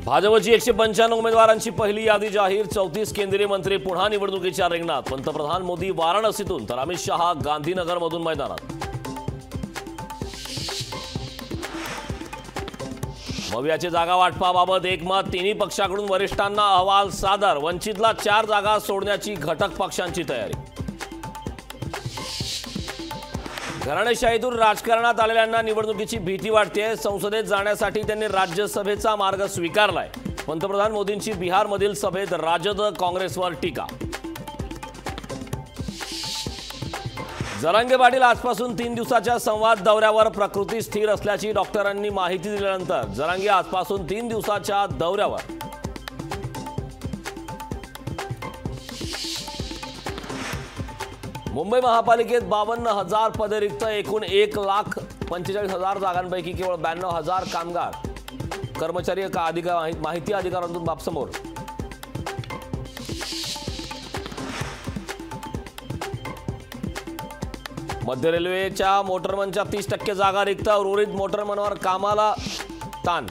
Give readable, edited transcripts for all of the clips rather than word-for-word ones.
भाजपची 195 उमेदवारांची पहिली यादी जाहीर। 34 केंद्रीय मंत्री पुन्हा निवडणुकीच्या रिंगणात। पंतप्रधान मोदी वाराणसीतून तर अमित शहा गांधीनगरमधून मैदानात। मवियाची जागा वाटपाबाबत एकमत। तिन्ही पक्षाकडून वरिष्ठांना अहवाल सादर। वंचितला 4 जागा सोडण्याची घटक पक्षांची तयारी। घराणेशाहीतून राजकारणात आलेल्यांना निवडणुकीची भीती वाटते। संसदेत जाण्यासाठी त्यांनी राज्यसभेचा मार्ग स्वीकारलाय। पंतप्रधान मोदींची बिहारमधील सभेत राजद काँग्रेसवर टीका। जरांगे पाटील आजपासून 3 दिवसाच्या संवाद दौऱ्यावर। प्रकृती स्थिर असल्याची डॉक्टरांनी माहिती दिल्यानंतर जरांगे आजपासून 3 दिवसाच्या दौऱ्यावर। मुंबई महापालिकेत 52,000 पदे रिक्त। एकूण 1,45,000 जागांपैकी केवळ 92,000 कामगार कर्मचारी माहिती अधिकारांतून बाबसमोर। मध्य रेल्वेच्या मोटरमनच्या 30% जागा रिक्त। उर्वरित मोटरमनवर कामाला ताण।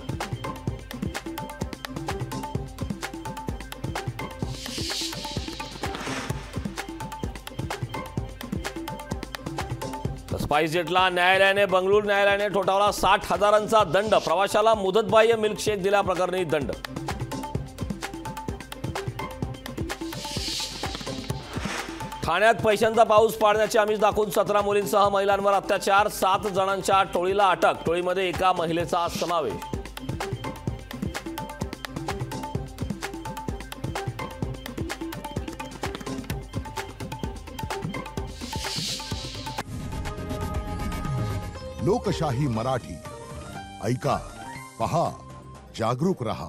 स्पाइसजेटला न्यायालयाने बंगळुरू न्यायालयाने ठोठावला 60,000चा दंड। प्रवाशाला मुदतबाह्य मिल्कशेक दिल्याप्रकरणी दंड। ठाण्यात पैशांचा पाऊस पाडण्याचे आमिष दाखवून 17 मुलींसह महिलांवर अत्याचार। 7 जणांच्या टोळीला अटक। टोळीमध्ये एका महिलेचा समावेश। लोकशाही मराठी ऐका, पहा, जागरूक रहा।